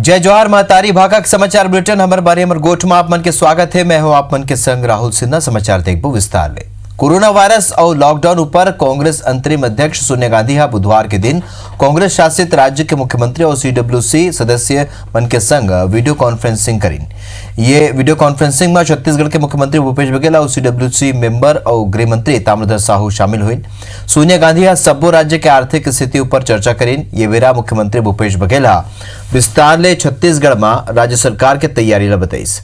जय जोहार महतारी भाका के समाचार बुलेटिन हमारे बारे हमर गोठ में आप मन के स्वागत है। मैं हूं आप मन के संग राहुल सिन्हा। समाचार देखबो विस्तार ले। कोरोना वायरस और लॉकडाउन ऊपर कांग्रेस अंतरिम अध्यक्ष सोनिया गांधी हा बुधवार के दिन कांग्रेस शासित राज्य के मुख्यमंत्री और CWC सदस्य मन के संग वीडियो कॉन्फ्रेंसिंग करीन। ये वीडियो कॉन्फ्रेंसिंग में छत्तीसगढ़ के मुख्यमंत्री भूपेश बघेल और CWC मेंबर और गृह मंत्री ताम्रध्वज साहू शामिल हुए। सोनिया गांधी हा सब्बो राज्य के आर्थिक स्थिति ऊपर चर्चा करीन। ये बेरा मुख्यमंत्री भूपेश बघेल हा विस्तार ले छत्तीसगढ़ में राज्य सरकार के तैयारी ला बताइस।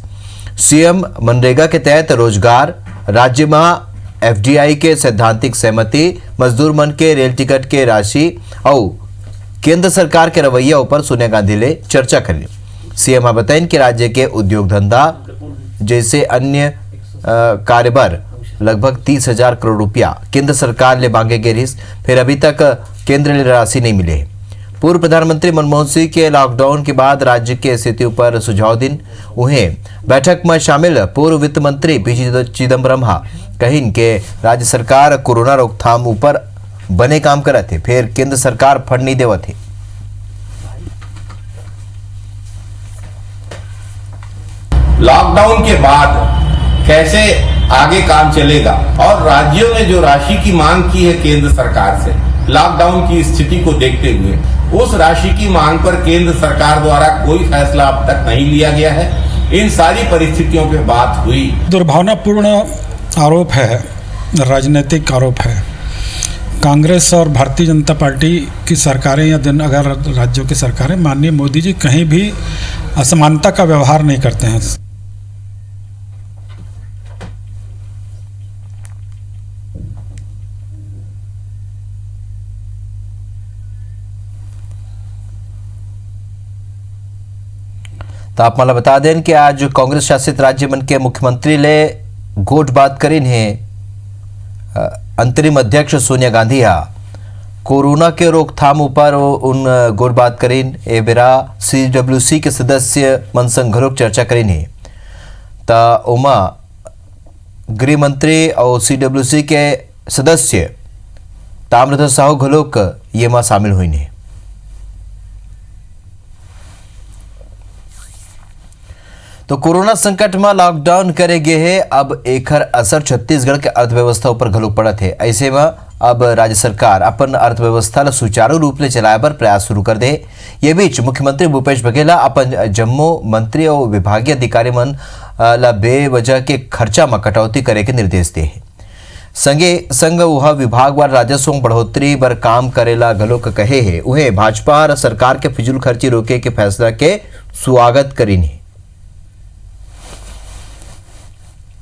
सीएम मनरेगा के तहत रोजगार, राज्य में FDI के सैद्धांतिक सहमति, मजदूर मन के रेल टिकट के राशि और केंद्र सरकार के रवैया ऊपर सोनिया गांधी ले चर्चा करी। सीएम बताइन कि राज्य के उद्योग धंधा जैसे अन्य कार्यबर लगभग 30,000 करोड़ रुपया केंद्र सरकार ले मांगे गए रिस, फिर अभी तक केंद्र ले राशि नहीं मिले। पूर्व प्रधानमंत्री मनमोहन सिंह के लॉकडाउन के बाद राज्य की स्थिति पर सुझाव दिन उन्हें बैठक में शामिल पूर्व वित्त मंत्री P चिदम्बरम हा कहिन के राज्य सरकार कोरोना रोकथाम ऊपर बने काम करत है, फिर केंद्र सरकार फंड नहीं देवत है। लॉकडाउन के बाद कैसे आगे काम चलेगा और राज्यों ने जो राशि की मांग की है केंद्र सरकार से लॉकडाउन की स्थिति को देखते हुए, उस राशि की मांग पर केंद्र सरकार द्वारा कोई फैसला अब तक नहीं लिया गया है। इन सारी परिस्थितियों पे बात हुई। दुर्भावनापूर्ण आरोप है, राजनीतिक आरोप है। कांग्रेस और भारतीय जनता पार्टी की सरकारें या अगर राज्यों की सरकारें, माननीय मोदी जी कहीं भी असमानता का व्यवहार नहीं करते हैं। तो आप मला बता दें कि आज कांग्रेस शासित राज्य मन के मुख्यमंत्री ले गोट बात करीन है। अंतरिम अध्यक्ष सोनिया गांधी हा कोरोना के रोकथाम ऊपर उन गोट बात करीन। ए बेरा CWC के सदस्य मन संग घलोक चर्चा करीन है। ता उमा गृह मंत्री और CWC के सदस्य ताम्रध्वज साहू घलोक ये मा शामिल हुई है। तो कोरोना संकट में लॉकडाउन करे गे है, अब एकर असर छत्तीसगढ़ के अर्थव्यवस्था ऊपर घलोक पड़त है। ऐसे में अब राज्य सरकार अपन अर्थव्यवस्था ला सुचारू रूप ले चलाए बर प्रयास शुरू कर दे। ये बीच मुख्यमंत्री भूपेश बघेल अपन जम्मू मंत्री और विभागीय अधिकारी मन ला बेवजह के खर्चा में कटौती करे के निर्देश दे है। संगे संग वह विभागवार राजस्व में बढ़ोतरी बर काम करेला घलोक कहे है। उहे भाजपा सरकार के फिजूल खर्ची रोके के फैसला के स्वागत करीन है।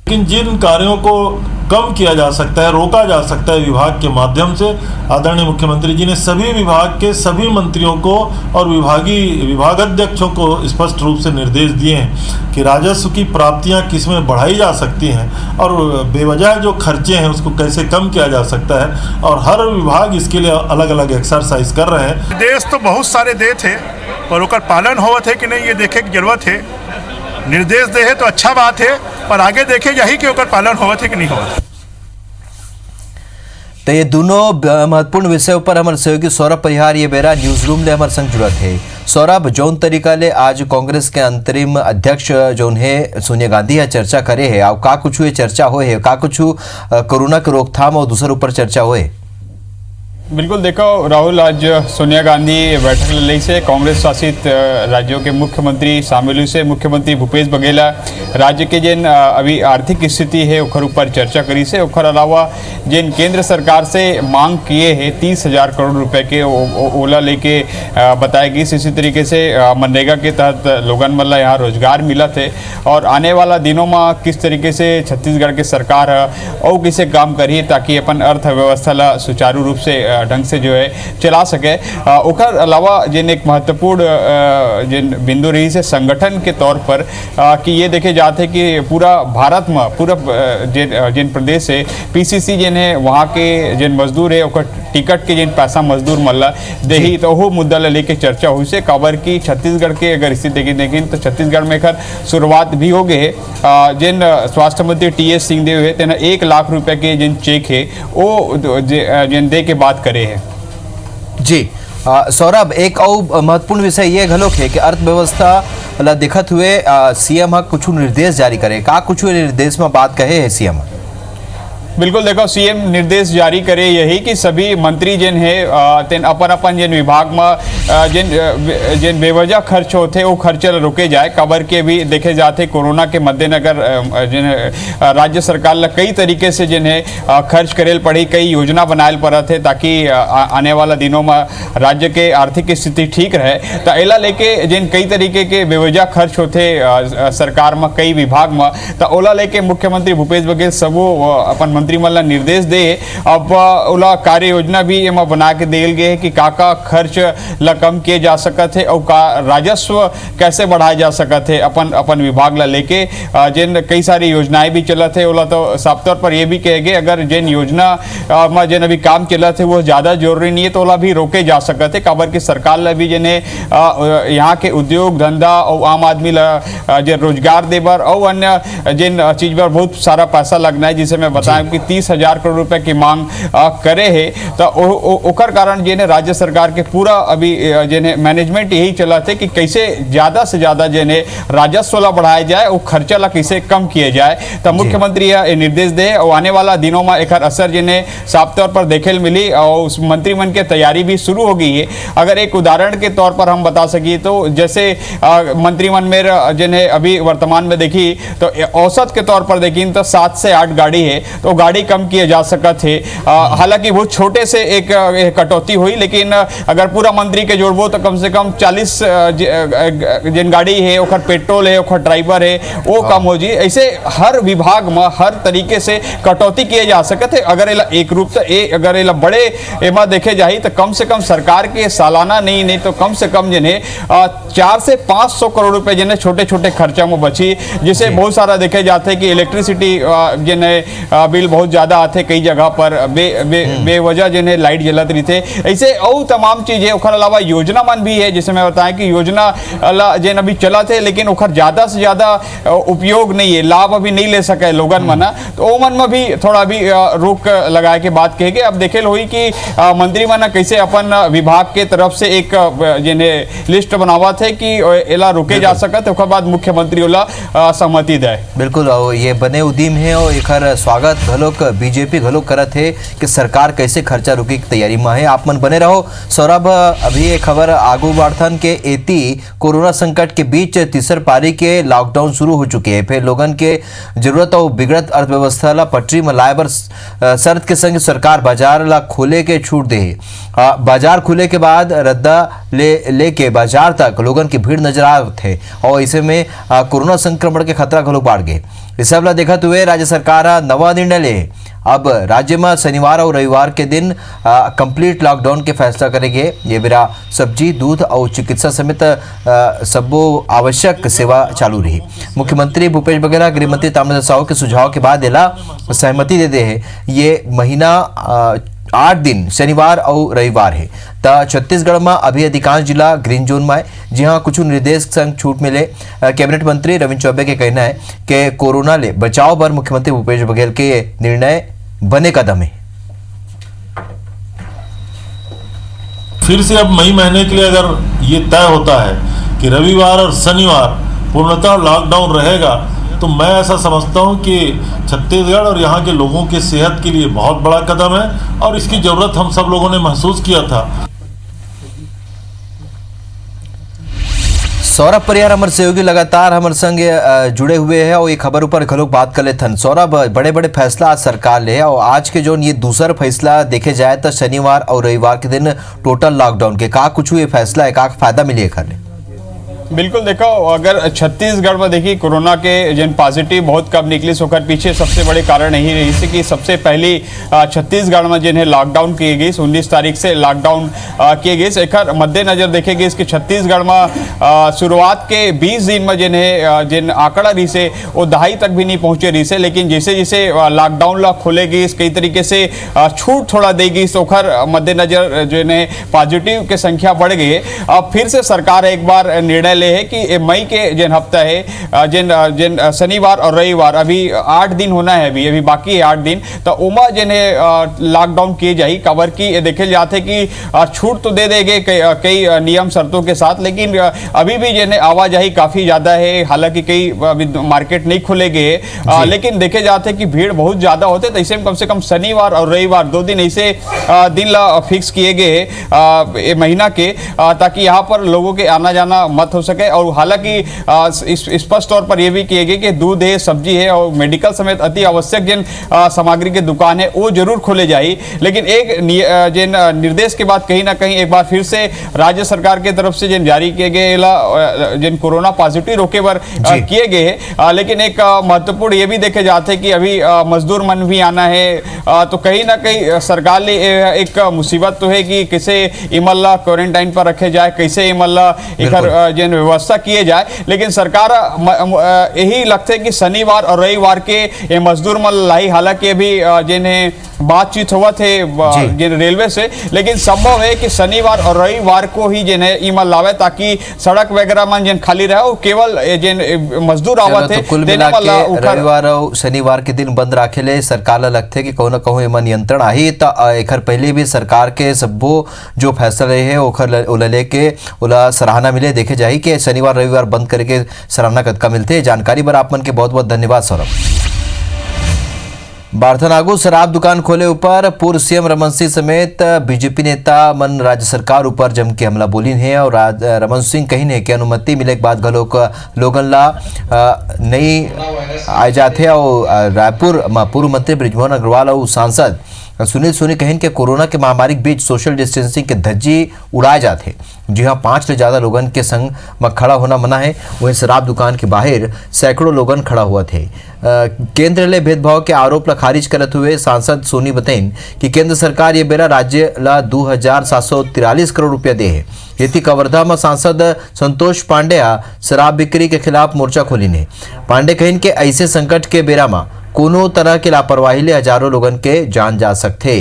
लेकिन जिन कार्यों को कम किया जा सकता है, रोका जा सकता है विभाग के माध्यम से, आदरणीय मुख्यमंत्री जी ने सभी विभाग के सभी मंत्रियों को और विभागाध्यक्षों को स्पष्ट रूप से निर्देश दिए हैं कि राजस्व की प्राप्तियां किसमें बढ़ाई जा सकती हैं और बेवजह जो खर्चे हैं उसको कैसे कम किया जा सकता है, और हर विभाग इसके लिए अलग अलग एक्सरसाइज कर रहे हैं। निर्देश तो बहुत सारे दे थे पर ओकर पालन होवत है कि नहीं ये देखे की जरूरत है। निर्देश दे है तो अच्छा बात है, पर आगे देखे जाही कि ओकर पालन होवत है कि नहीं होवत। तो ये दोनों महत्वपूर्ण विषय पर हमारे सहयोगी सौरभ परिहार ये बेरा न्यूज रूम ले हमारे संग जुड़त है। सौरभ, जौन तरीका ले आज कांग्रेस के अंतरिम अध्यक्ष जौन है सोनिया गांधी चर्चा करे है, और का कुछ ये चर्चा होए है, का कुछ कोरोना के रोकथाम और दूसरे ऊपर चर्चा होए? बिल्कुल, देखो राहुल, आज सोनिया गांधी बैठक ले से कांग्रेस शासित राज्यों के मुख्यमंत्री शामिल हुई से मुख्यमंत्री भूपेश बघेल राज्य के जिन अभी आर्थिक स्थिति है ओकर ऊपर चर्चा करी से। ओकर अलावा जिन केंद्र सरकार से मांग किए हैं 30,000 करोड़ रुपए के ओला लेके बताया गई। इसी तरीके से मनरेगा के तहत लोगन मन ला यहाँ रोजगार मिला थे, और आने वाला दिनों में किस तरीके से छत्तीसगढ़ के सरकार और किसे काम करी ताकि अपन अर्थव्यवस्था ला सुचारू रूप से ढंग से जो है चला सके। ओकर अलावा जिन एक महत्वपूर्ण जिन बिंदु रही से संगठन के तौर पर कि ये देखे जाते कि पूरा भारत में पूरा जिन प्रदेश से PCC जिन है वहाँ के जिन मजदूर है ओकर टिकट के जिन पैसा मजदूर मल्ला देही, तो वो मुद्दा लेके चर्चा हुई से। खबर की छत्तीसगढ़ के अगर स्थिति देखें तो छत्तीसगढ़ में खैर शुरुआत भी हो गए। जिन स्वास्थ्य मंत्री TS सिंहदेव है तेना 1 लाख रुपए के जिन चेक है वो जिन दे के बात करे है। जी, सौरभ, एक और महत्वपूर्ण विषय ये घलोक है कि अर्थव्यवस्था ला देखत हुए सीएम हा कुछ निर्देश जारी करे, का कुछ निर्देश में बात कहे है सीएम? बिल्कुल देखो, सीएम निर्देश जारी करे यही कि सभी मंत्री जिन है तेन अपन अपन जिन विभाग में जिन बेवजह खर्च होते वो खर्च रुके जाए। कबर के भी देखे जाते कोरोना के मद्देनजर जिन राज्य सरकार ला कई तरीके से जिन है खर्च करेल पड़ी, कई योजना बनाए पड़त है ताकि आने वाला दिनों में राज्य के आर्थिक स्थिति ठीक रहे। तो एला लेके जिन कई तरीके के बेवजह खर्च होते सरकार में कई विभाग में, तो ओला लेके मुख्यमंत्री भूपेश बघेल सबो अपन मंत्री मन ला निर्देश दे। अब ओला कार्य योजना भी एमा बना के देल गए है कि का खर्च ला कम किए जा सकत है और का राजस्व कैसे बढ़ाया जा सकत है अपन अपन विभाग ला लेके। जिन कई सारी योजनाएं भी चलत है ओला तो साफ तौर पर ये भी कहेगे अगर जिन योजना में जिन अभी काम चलत है वो ज़्यादा जरूरी नहीं है तो ओला भी रोके जा सकत है। काबर की सरकार ला भी जिन्हें यहाँ के उद्योग धंधा और आम आदमी ला जो रोजगार देबर और अन्य जिन चीज पर बहुत सारा पैसा लगना है, जिसे मैं बताऊं कि 30,000 करोड़ रुपए की मांग करे है। तो ओकर कारण जिन्हें राज्य सरकार के पूरा अभी जिन्हें मैनेजमेंट यही चला थे कि कैसे ज़्यादा से ज़्यादा जिन्हें राजस्व ला बढ़ाया जाए और खर्चा ला कैसे कम किए जाए। तो मुख्यमंत्री यह निर्देश दे और आने वाला दिनों में एक असर जिन्हें साफ तौर पर देखे मिली और उस मंत्रिमंडल की तैयारी भी शुरू हो गई है। अगर एक उदाहरण के तौर पर हम बता सकी तो जैसे मंत्रिमंडल में जिन्हें अभी वर्तमान में देखी तो औसत के तौर पर देखी तो 7 से 8 गाड़ी है तो गाड़ी कम किए जा सकत है। हालांकि बहुत छोटे से एक कटौती हुई, लेकिन अगर पूरा मंत्री के जोड़बो तो कम से कम 40 जिन गाड़ी है ओखर पेट्रोल है ओखर ड्राइवर है वो कम हो जी। ऐसे हर विभाग में हर तरीके से कटौती किए जा सकते है। अगर एक रूप से अगर एला बड़े एमा देखे जाए तो कम से कम सरकार के सालाना नहीं तो कम से कम जिन्हें 400 से 500 करोड़ रुपए जिन्हें छोटे छोटे खर्चा में बची, जिसे बहुत सारा देखे जाते हैं कि इलेक्ट्रिसिटी जिन्हें बिल बहुत ज़्यादा आते कई जगह पर बेवजह जिन्हें लाइट जलत रही थे। ऐसे और तमाम चीज़ें ओखर अलावा योजना मन भी है, जिसे मैं बताएं कि योजना जिन अभी चला थे लेकिन ओखर ज़्यादा से ज़्यादा उपयोग नहीं है, लाभ अभी नहीं ले सके लोगन मना, तो ओ मन में भी थोड़ा भी रोक लगाए के बात कहेंगे। अब देखे हुई कि मंत्री मना कैसे अपन विभाग के तरफ से एक जिन्हें लिस्ट बनावा थे कि एला रोके जा सकत है, बाद मुख्यमंत्री ओला सहमति दे। बिल्कुल, और ये बने उदीम है और एक स्वागत घलोक बीजेपी घलोक करत है कि सरकार कैसे खर्चा रुके की तैयारी में है। आप मन बने रहो। सौरभ, अभी एक खबर आगू बढ़थन के एती कोरोना संकट के बीच तीसर पारी के लॉकडाउन शुरू हो चुके हैं। फिर लोगन के जरूरत और बिगड़त अर्थव्यवस्था ला पटरी में लाए बर शर्त के संग सरकार बाजार ला खोले के छूट दे। बाजार खुले के बाद रद्दा लेके बाजार तक लोगन की भीड़ नजर आ थे और इसे में कोरोना संक्रमण के खतरा घलो बढ़ गए। इस सब ला देखते हुए राज्य सरकार नवा निर्णय ले अब राज्य में शनिवार और रविवार के दिन कंप्लीट लॉकडाउन के फैसला करेंगे। ये मेरा सब्जी दूध और चिकित्सा समेत सबो आवश्यक सेवा चालू रही। मुख्यमंत्री भूपेश बघेल गृहमंत्री ताम्रध्वज साहू के सुझाव के बाद एला सहमति दे दे है। ये महीना 8 दिन शनिवार और रविवार है। तो छत्तीसगढ़ में अभी अधिकांश जिला ग्रीन जोन में है, जी हाँ कुछ निर्देश संग छूट मिले। कैबिनेट मंत्री रविंद्र चौबे के कहना है कि कोरोना ले बचाव पर मुख्यमंत्री भूपेश बघेल के निर्णय बने कदम है। फिर से अब मई महीने के लिए अगर ये तय होता है कि रविवार और शनिवार पूर्णतः लॉकडाउन रहेगा तो मैं ऐसा समझता हूं कि छत्तीसगढ़ और यहाँ के लोगों की सेहत के लिए बहुत बड़ा कदम है और इसकी ज़रूरत हम सब लोगों ने महसूस किया था। सौरभ परियार हमारे सहयोगी लगातार हमारे संग जुड़े हुए हैं और ये खबर ऊपर घलोक बात कर लेथन। सौरभ, बड़े बड़े फैसला आज सरकार ले और आज के जो ये दूसरा फैसला देखे जाए तो शनिवार और रविवार के दिन टोटल लॉकडाउन के का कुछ ये फैसला है, का फायदा मिले खरने? बिल्कुल देखो, अगर छत्तीसगढ़ में देखिए कोरोना के जिन पॉजिटिव बहुत कम निकली सोकर पीछे सबसे बड़े कारण यही रही से कि सबसे पहली छत्तीसगढ़ में जिन्हें लॉकडाउन किए गई 19 तारीख से लॉकडाउन किए गए। एक मद्देनजर देखेंगे इसके छत्तीसगढ़ में शुरुआत के 20 दिन में जिन आंकड़ा रही से वो 2.5 तक भी नहीं पहुंचे रही से, लेकिन जैसे जैसे लॉकडाउन ला खोलेगी कई तरीके से छूट थोड़ा देगी सोखर मद्देनजर जिन्हें पॉजिटिव की संख्या बढ़ गई। अब फिर से सरकार एक बार निर्णय ले है कि मई के जिन हफ्ता है जिन शनिवार और रविवार अभी 8 दिन होना है, अभी बाकी है 8 दिन, तो उमा जिन है लॉकडाउन किए जाए कवर की देखे जाते कि छूट तो दे देंगे कई नियम शर्तों के साथ, लेकिन अभी भी जिन आवाजाही काफ़ी ज़्यादा है। हालांकि कई अभी मार्केट नहीं खुले गए, लेकिन देखे जाते कि भीड़ बहुत ज़्यादा होते, तो ऐसे में कम से कम शनिवार और रविवार 2 दिन ऐसे दिन फिक्स किए गए महीना के, ताकि यहाँ पर लोगों के आना जाना मत हो सके। और हालांकि स्पष्ट तौर पर यह भी किए गए कि दूध है, सब्जी है और मेडिकल समेत अति आवश्यक जिन सामग्री की दुकान है वो जरूर खोले जाए। लेकिन एक जिन निर्देश के बाद कहीं ना कहीं एक बार फिर से राज्य सरकार की तरफ से जिन जारी किए गए जिन कोरोना पॉजिटिव रोके पर किए गए, लेकिन एक महत्वपूर्ण ये भी देखे जाते कि अभी मजदूर मन भी आना है, तो कहीं ना कहीं सरकार ने एक मुसीबत तो है कि कैसे इमल्ला क्वारंटाइन पर रखे जाए, कैसे इमल्ला एक जिन व्यवस्था किए जाए। लेकिन सरकार यही लगता है कि शनिवार और रविवार के मजदूर मन लाई, हालांकि अभी जिन्हें बातचीत हुआ थे जिन रेलवे से, लेकिन संभव है कि शनिवार और रविवार को ही जिन्हें ईमल लावे ताकि सड़क वगैरह में जिन खाली रहे और केवल जिन मजदूर आवत है कुल मिला के रविवार और शनिवार के दिन बंद राखेले सरकार ला लगते कि कहूँ ना कहूँ एमा नियंत्रण आही, तो एकर पहले भी सरकार के सब्बो जो फैसले है ओखर उलले के उला सराहना मिले। देखे जाए कि शनिवार रविवार बंद करके सराहना कतका मिलते। जानकारी बर आप मन के बहुत बहुत धन्यवाद सौरभ। बार्थनागु शराब दुकान खोले ऊपर पूर्व सीएम रमन सिंह समेत बीजेपी नेता मन राज्य सरकार ऊपर जम के हमला बोली है और रमन सिंह कही ने कि अनुमति मिले के बाद घलोक लोगन ला नहीं आए जाते और रायपुर पूर्व मंत्री बृजमोहन अग्रवाल और सांसद सुनील सोनी कहन के कोरोना के महामारी के बीच सोशल डिस्टेंसिंग के धज्जी उड़ाए जाते। जी हाँ, 5 से ज्यादा लोगन के संग में खड़ा होना मना है। वहीं शराब दुकान के बाहर सैकड़ों लोगन खड़ा हुआ थे। केंद्र ले भेदभाव के आरोप ला खारिज करते हुए सांसद सोनी बताइन कि केंद्र सरकार ये बेरा राज्य ला 2,743 करोड़ रुपया दे है। यति कवर्धा में सांसद संतोष पांडे शराब बिक्री के खिलाफ मोर्चा खोली ने। पांडे कहन के ऐसे संकट के बेरा में कोनो तरह के लापरवाही ले हजारों लोगन के जान जा सकते।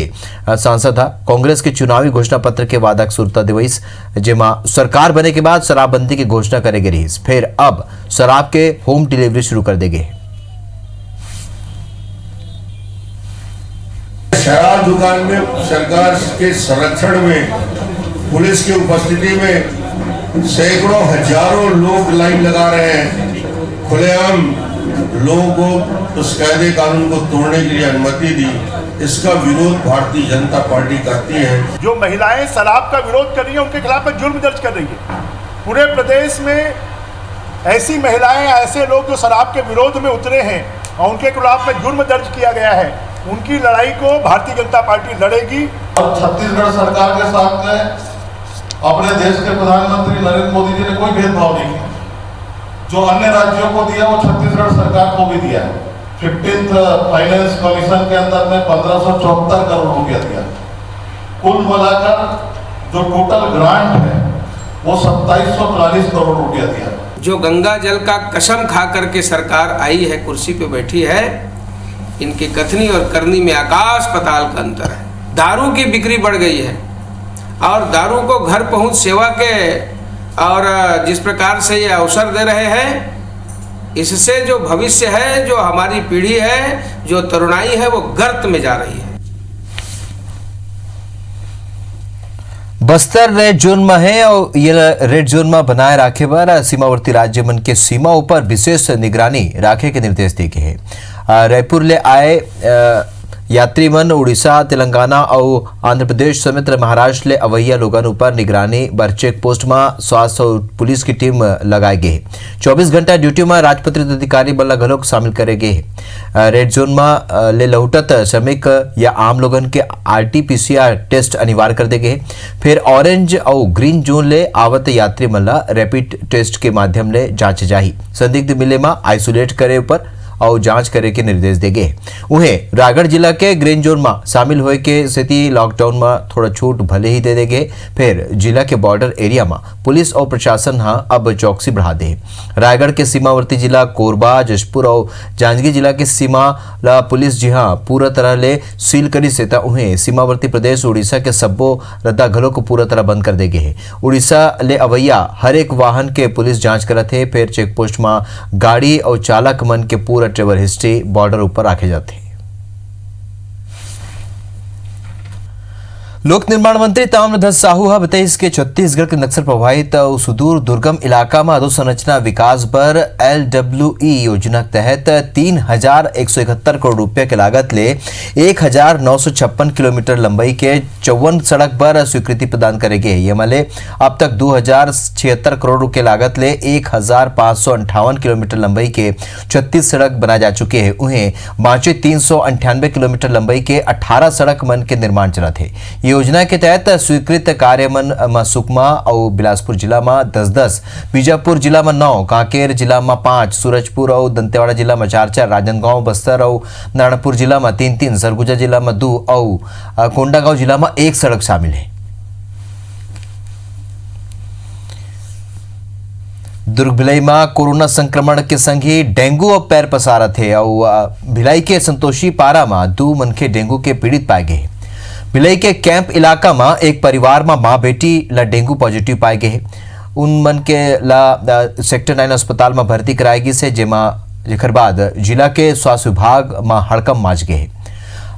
सांसद कांग्रेस के चुनावी घोषणा पत्र के वादक सुरता दिवस जेमा सरकार बने के बाद शराबबंदी की घोषणा करेगी रही, फिर अब शराब के होम डिलीवरी शुरू कर देंगे। शराब दुकान में सरकार के संरक्षण में पुलिस की उपस्थिति में सैकड़ों हजारों लोग लाइन लगा रहे हैं। खुलेआम लोगों को उस कायदे कानून को तोड़ने के लिए अनुमति दी, इसका विरोध भारतीय जनता पार्टी करती है। जो महिलाएं शराब का विरोध कर रही हैं उनके खिलाफ जुर्म दर्ज कर रही है। पूरे प्रदेश में ऐसी महिलाएं, ऐसे लोग जो शराब के विरोध में उतरे हैं और उनके खिलाफ में जुर्म दर्ज किया गया है, उनकी लड़ाई को भारतीय जनता पार्टी लड़ेगी। और छत्तीसगढ़ सरकार के साथ में अपने देश के प्रधानमंत्री नरेंद्र मोदी जी ने कोई भेदभाव नहीं किया। जो अन्य राज्यों को दिया वो छत्तीसगढ़ सरकार को भी दिया। 15th फाइनेंस कमीशन के अंदर में 1574 करोड़ रुपया दिया। कुल मिलाकर जो टोटल ग्रांट है वो 2743 करोड़ रुपया दिया। जो गंगा जल का कसम खा करके सरकार आई है, कुर्सी पे बैठी है, इनकी कथनी और करनी में आकाश पाताल का अंतर है। दारू की बिक्री बढ़ गई है और दारू को घर पहुंच सेवा के और जिस प्रकार से ये अवसर दे रहे हैं, इससे जो भविष्य है, जो हमारी पीढ़ी है, जो तरुणाई है, वो गर्त में जा रही है। बस्तर रेड जोन में है और ये रेड जोन में बनाए राखे पर सीमावर्ती राज्य मन के सीमा ऊपर विशेष निगरानी राखे के निर्देश दिए गए हैं। रायपुर ले आए यात्री मन उड़ीसा, तेलंगाना और आंध्र प्रदेश समेत महाराष्ट्र ले अवैया लोगन ऊपर निगरानी बर चेक पोस्ट में स्वास्थ्य और पुलिस की टीम लगाई गई। 24 घंटा ड्यूटी में राजपत्रित अधिकारी बल्ला घलोक शामिल करे गए। रेड जोन में ले लौटत श्रमिक या आम लोगन के RT-PCR टेस्ट अनिवार्य कर दे गए। फिर ऑरेंज और ग्रीन जोन ले आवत यात्री मन ला रैपिड टेस्ट के माध्यम ले जांच जाही। संदिग्ध मिले में आइसोलेट करे ऊपर और जांच करे के निर्देश दे गए। उन्हें रायगढ़ जिला के ग्रीन जोन में शामिल होए के स्थिति लॉकडाउन में थोड़ा छूट भले ही दे गए, फिर जिला के बॉर्डर एरिया में पुलिस और प्रशासन अब चौकसी बढ़ा दे। रायगढ़ के सीमावर्ती जिला कोरबा, जशपुर और जांजगीर जिला के सीमा ला पुलिस जी पूरा तरह ले सील करी से उन्हें सीमावर्ती प्रदेश उड़ीसा के सब्बो रद्दा घलों को पूरा तरह बंद कर दे गए। उड़ीसा ले अवैया हर एक वाहन के पुलिस जांच करत है, फिर चेक पोस्ट में गाड़ी और चालक मन के पूरा ट्रेवल हिस्ट्री बॉर्डर ऊपर रखे जाते हैं। लोक निर्माण मंत्री ताम्रध्वज साहू बताइस के छत्तीसगढ़ के नक्सल प्रभावित और सुदूर दुर्गम इलाका में अधोसंरचना विकास पर LWE योजना के तहत 3,171 करोड़ रुपए के लागत ले 1,956 किलोमीटर लंबाई के 54 सड़क पर स्वीकृति प्रदान करेंगे। ये मले अब तक 2,076 करोड़ के लागत ले 1,558 किलोमीटर लंबाई के 36 सड़क बनाए जा चुके हैं। उन्हें बांचे 398 किलोमीटर लंबाई के 18 सड़क मन के निर्माण चला थे। योजना के तहत स्वीकृत कार्य में सुकमा और बिलासपुर जिला में 10-10, बीजापुर जिला में 9, कांकेर जिला में 5, सूरजपुर और दंतेवाड़ा जिला में 4-4, राजनांदगांव, बस्तर और नारायणपुर जिला में 3-3, सरगुजा जिला में 2 और कोंडागांव जिला में 1 सड़क शामिल है। दुर्ग भिलाई में कोरोना संक्रमण के संग ही डेंगू और पैर पसारा थे और भिलाई के संतोषी पारा में 2 मनखे डेंगू के पीड़ित पाए गए। भिलाई के कैंप इलाका में एक परिवार में मां बेटी ला डेंगू पॉजिटिव पाए गए। उन मन के ला सेक्टर 9 अस्पताल में भर्ती कराई गई से, जेकर बाद जिला के स्वास्थ्य विभाग में हड़कम माच गए।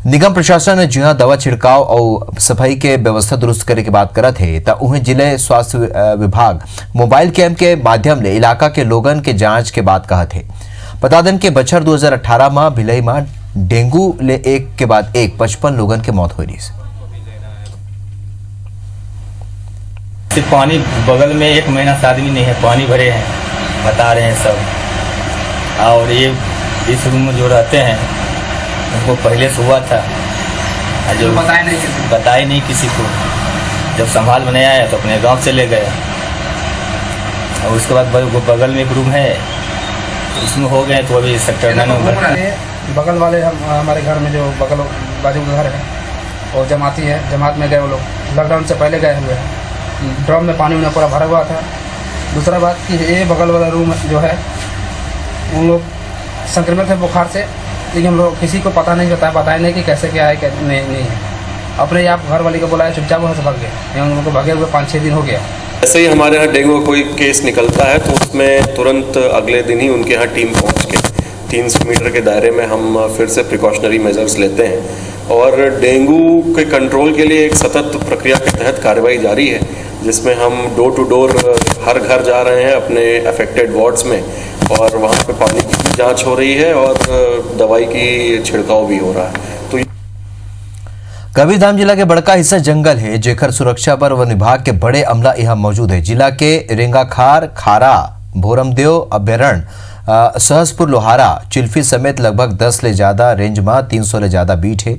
निगम प्रशासन जहां दवा छिड़काव और सफाई के व्यवस्था दुरुस्त करे के बात करत है, तो उन्हें जिले स्वास्थ्य विभाग मोबाइल कैंप के माध्यम ले इलाका के लोगन के जांच के बात कहत है। बता दें कि बछर 2018 में भिलाई में डेंगू ले एक के बाद एक 55 लोगन के मौत हुई। पानी बगल में 1 महीना से आदमी नहीं है, पानी भरे हैं, बता रहे हैं सब। और ये इस रूम में जो रहते हैं उनको पहले से हुआ था, जो बताए नहीं किसी को। जब संभाल में नहीं आया तो अपने गांव चले गए। और उसके बाद बगल में एक रूम है, उसमें हो गए तो अभी सेक्टर 9 में बगल वाले हमारे घर में जो बगल बाजू का घर है और जमाती है, जमात में गए वो लोग लॉकडाउन से पहले गए हुए हैं। ड्रम में पानी उन्हें पूरा भरा हुआ था। दूसरा बात कि ये बगल वाला रूम जो है उन लोग संक्रमित है बुखार से, लेकिन हम लोग किसी को पता नहीं बताया नहीं कि कैसे क्या है क्या नहीं है। अपने आप घर वाले को बुलाया, चुपचाप वहाँ से भाग गए। उन लोगों को भागे हुए 5-6 दिन हो गया। ऐसे ही हमारे यहाँ डेंगू का कोई केस निकलता है तो उसमें तुरंत अगले दिन ही उनके यहाँ टीम पहुँच के 300 मीटर के दायरे में हम फिर से प्रिकॉशनरी मेजर्स लेते हैं। और डेंगू के कंट्रोल के लिए एक सतत प्रक्रिया के तहत कार्रवाई जारी है, जिसमें हम डोर टू डोर हर घर जा रहे हैं अपने अफेक्टेड वार्ड्स में, और वहाँ पे पानी की जांच हो रही है और दवाई की छिड़काव भी हो रहा है। तो कबीरधाम जिला के बड़का हिस्सा जंगल है, जेकर सुरक्षा पर वन विभाग के बड़े अमला यहाँ मौजूद है। जिला के रेंगाखार, खारा, भोरमदेव अभ्यारण्य, सहसपुर, लोहारा, चिल्फी समेत लगभग 10 ले ज्यादा रेंज में 300 ले ज्यादा बीट है।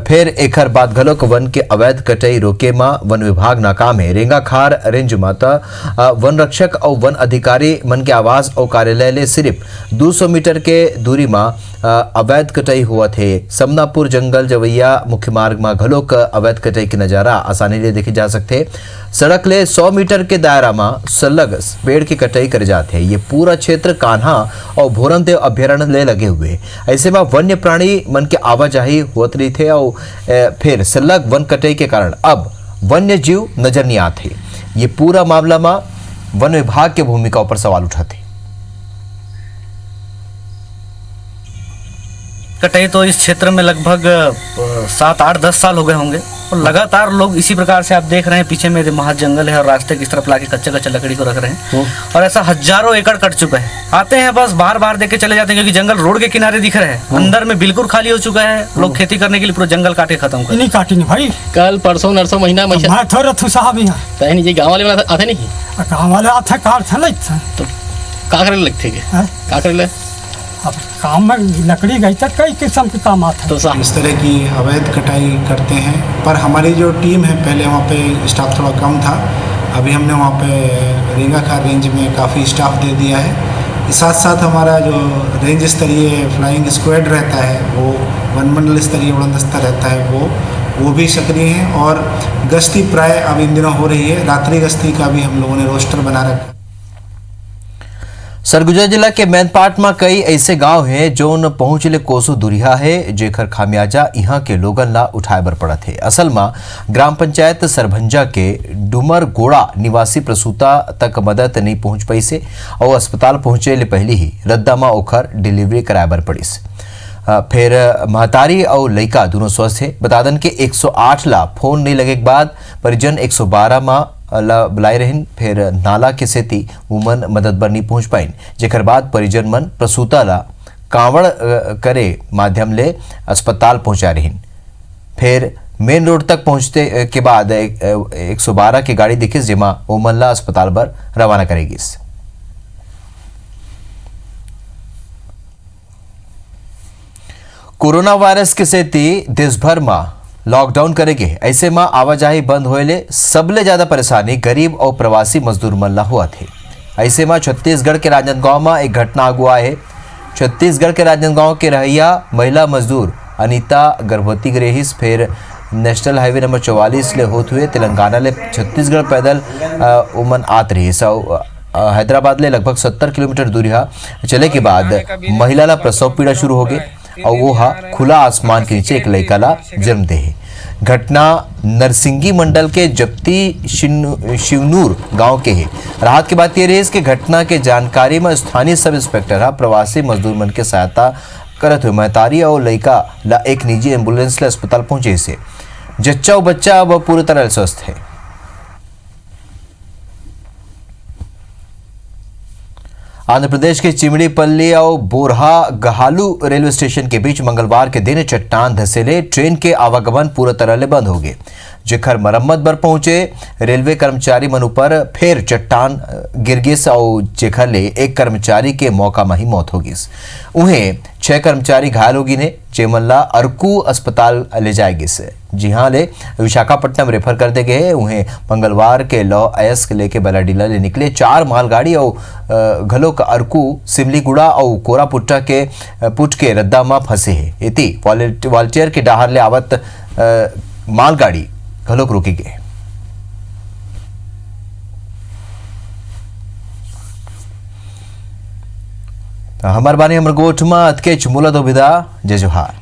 फिर एकर बाद घलोक वन के अवैध कटाई रोके में वन विभाग नाकाम है। रेंगाखार रेंज में वन रक्षक और वन अधिकारी मन के आवास और कार्यालय ले सिर्फ 200 मीटर के दूरी में अवैध कटाई हुआ थे। समनापुर जंगल जवैया मुख्य मार्ग में घलोक अवैध कटाई के नजारा आसानी ले देखे जा सकते। सड़क ले 100 मीटर के दायरा में सलग पेड़ की कटाई करे जाते हैं। ये पूरा क्षेत्र कान्हा और भोरमदेव अभ्यारण्य ले लगे हुए। ऐसे में वन्य प्राणी मन के आवाजाही होत रही थे और फिर सलग वन कटाई के कारण अब वन्य जीव नजर नहीं आते। ये पूरा मामला में वन विभाग की भूमिका पर सवाल उठाते। कटाई तो इस क्षेत्र में लगभग 7, 8, 10 साल हो गए होंगे और लगातार लोग इसी प्रकार से आप देख रहे हैं। पीछे में महा जंगल है और रास्ते की तरफ लाके कच्चे लकड़ी को रख रहे हैं और ऐसा हजारों एकड़ कट चुका है। आते हैं बस बाहर देख के चले जाते हैं, क्योंकि जंगल रोड के किनारे दिख रहे हैं, अंदर में बिल्कुल खाली हो चुका है। लोग खेती करने के लिए पूरा जंगल काटे खत्म कर नहीं काटी नहीं भाई। कल परसों नरसों महीना साहब यहाँ गाँव वाले आते नहीं, गाँव वाले आते कार तो का करे लगते का करे अब काम में लकड़ी गई तक कई किस्म के काम आते हैं। तो इस तरह की अवैध कटाई करते हैं। पर हमारी जो टीम है, पहले वहाँ पे स्टाफ थोड़ा कम था, अभी हमने वहाँ पे रेंगाखार रेंज में काफ़ी स्टाफ दे दिया है साथ साथ हमारा जो रेंज स्तरीय फ्लाइंग स्क्वाड रहता है, वो वनमंडल स्तरीय उड़न दस्ता रहता है, वो भी सक्रिय हैं। और गश्ती प्राय अब इन दिनों हो रही है, रात्रि गश्ती का भी हम लोगों ने रोस्टर बना रखा है। सरगुजा जिला के मैनपाट में कई ऐसे गांव हैं जो न पहुंचले कोसो दुरिया है, जेकर खामियाजा यहाँ के लोगन ला उठाए बर पड़त है। असल में ग्राम पंचायत सरभंजा के डुमर गोड़ा निवासी प्रसूता तक मदद नहीं पहुंच पाई से और अस्पताल पहुंचे ले पहले ही रद्दा में ओखर डिलीवरी कराए बर पड़ीस। फिर महतारी और लड़का दोनों स्वस्थ है। बतादन के 108 ला फोन नहीं लगे के बाद परिजन 112 में बुलाए रहिन। फिर नाला के सेती उमन मदद बर नहीं पहुंच पाइन, जेकर बाद परिजन मन प्रसूता ला कांवड़ करे माध्यम ले अस्पताल पहुंचा रहिन। फिर मेन रोड तक पहुंचते के बाद 112 की गाड़ी दिखिस, जेमा उमन ला अस्पताल बर रवाना करेगी। कोरोना वायरस के सेती देश भर में लॉकडाउन करेगे। ऐसे में आवाजाही बंद होएले सबले ज्यादा परेशानी गरीब और प्रवासी मजदूर मन ला हुआ थे। ऐसे में छत्तीसगढ़ के राजनांदगांव में एक घटना अगुआ है। छत्तीसगढ़ के राजनांदगांव के रहिया महिला मजदूर अनीता गर्भवती रहीस। फिर नेशनल हाईवे नंबर 44 ले होते हुए तेलंगाना ले छत्तीसगढ़ पैदल उमन आत रही। हैदराबाद ले लगभग 70 किलोमीटर दूरी चले के बाद महिला ला प्रसव पीड़ा शुरू हो गई और वो खुला आसमान के नीचे एक लड़का ला जन्म दे है। घटना नरसिंगी मंडल के जप्ती शिवनूर गांव के है। राहत की बात यह रही कि घटना के जानकारी में स्थानीय सब इंस्पेक्टर प्रवासी मजदूर मन के सहायता करत हुए महतारी और लड़का ला एक निजी एम्बुलेंस ले अस्पताल पहुंचे से जच्चा और बच्चा अब पूरी तरह स्वस्थ है। आंध्र प्रदेश के चिमड़ीपल्ली और बोरहा गहालू रेलवे स्टेशन के बीच मंगलवार के दिन चट्टान धसेले ट्रेन के आवागमन पूरा तरह ले बंद हो गए। जेकर मरम्मत बर पहुंचे रेलवे कर्मचारी मन ऊपर फिर चट्टान गिर गिस और जेकर ले एक कर्मचारी के मौका में ही मौत हो गिस। उन्हें 6 कर्मचारी घायल हो गिने, जेमन ला अर्कू अस्पताल ले जाए गिस। जी हाँ ले विशाखापट्टनम रेफर कर दे गए। उन्हें मंगलवार के लॉ अयस्क लेके बलाडीला ले निकले 4 मालगाड़ी और घलो का अर्कू सिमलीगुड़ा और कोरापुट्टा के पुट के रद्दा में फंसे है। इति वॉलंटियर के डाहर ले आवत मालगाड़ी घलोक रोकी गए। हमार बानी हमर गोठ में अतकेच मूला दो विदा जय जोहार।